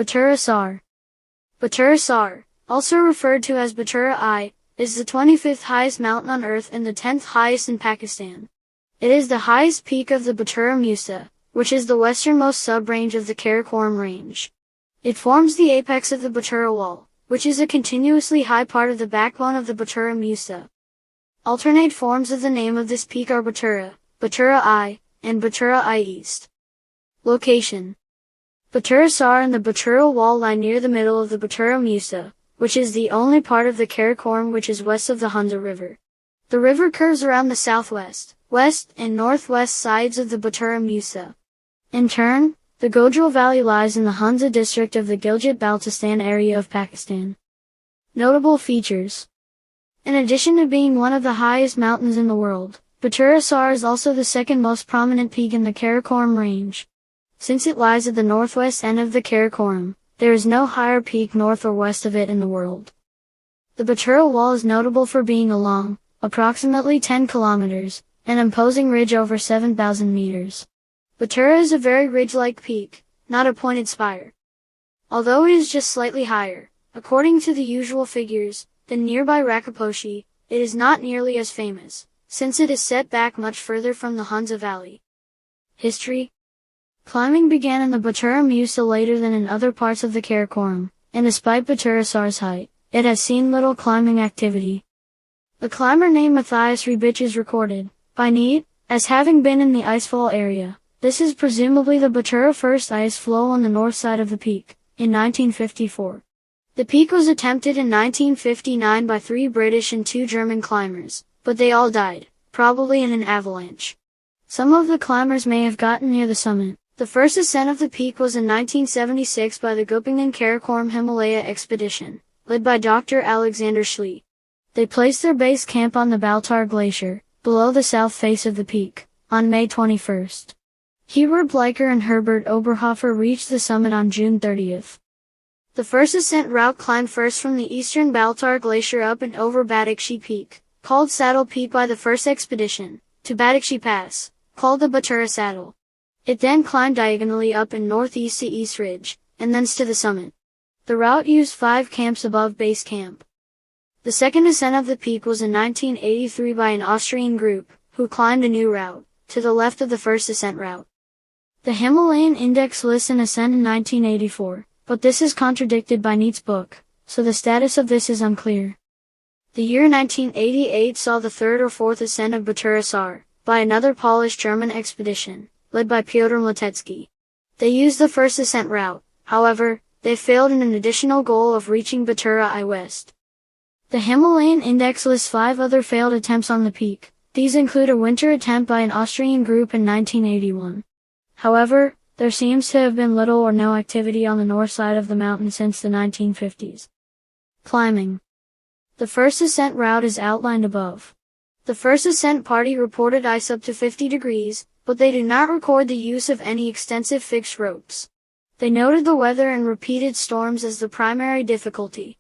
Batura Sar. Batura Sar, also referred to as Batura I, is the 25th highest mountain on Earth and the 10th highest in Pakistan. It is the highest peak of the Batura Muztagh, which is the westernmost subrange of the Karakoram range. It forms the apex of the Batura Wall, which is a continuously high part of the backbone of the Batura Muztagh. Alternate forms of the name of this peak are Batura, Batura I, and Batura I East. Location: Batura Sar and the Batura Wall lie near the middle of the Batura Muztagh, which is the only part of the Karakoram which is west of the Hunza River. The river curves around the southwest, west, and northwest sides of the Batura Muztagh. In turn, the Gojral Valley lies in the Hunza district of the Gilgit-Baltistan area of Pakistan. Notable features: in addition to being one of the highest mountains in the world, Batura Sar is also the second most prominent peak in the Karakoram range. Since it lies at the northwest end of the Karakoram, there is no higher peak north or west of it in the world. The Batura Wall is notable for being a long, approximately 10 kilometers, an imposing ridge over 7,000 meters. Batura is a very ridge-like peak, not a pointed spire. Although it is just slightly higher, according to the usual figures, than nearby Rakaposhi, it is not nearly as famous, since it is set back much further from the Hunza Valley. History: climbing began in the Batura Muztagh later than in other parts of the Karakoram, and despite Batura Sar's height, it has seen little climbing activity. The climber named Matthias Rebic is recorded, by Neat, as having been in the icefall area. This is presumably the Batura first ice flow on the north side of the peak, in 1954. The peak was attempted in 1959 by 3 British and 2 German climbers, but they all died, probably in an avalanche. Some of the climbers may have gotten near the summit. The first ascent of the peak was in 1976 by the Gopingan Karakoram Himalaya expedition, led by Dr. Alexander Schlee. They placed their base camp on the Batur Glacier, below the south face of the peak, on May 21st. Hubert Bleicher and Herbert Oberhofer reached the summit on June 30th. The first ascent route climbed first from the eastern Batur Glacier up and over Badakshi Peak, called Saddle Peak by the first expedition, to Badakshi Pass, called the Batura Saddle. It then climbed diagonally up and northeast to East Ridge, and thence to the summit. The route used 5 camps above base camp. The second ascent of the peak was in 1983 by an Austrian group, who climbed a new route, to the left of the first ascent route. The Himalayan Index lists an ascent in 1984, but this is contradicted by Neat's book, so the status of this is unclear. The year 1988 saw the third or fourth ascent of Batura Sar, by another Polish-German expedition, led by Piotr Mleczewski. They used the first ascent route, however, they failed in an additional goal of reaching Batura I West. The Himalayan Index lists 5 other failed attempts on the peak. These include a winter attempt by an Austrian group in 1981. However, there seems to have been little or no activity on the north side of the mountain since the 1950s. Climbing. The first ascent route is outlined above. The first ascent party reported ice up to 50 degrees, but they do not record the use of any extensive fixed ropes. They noted the weather and repeated storms as the primary difficulty.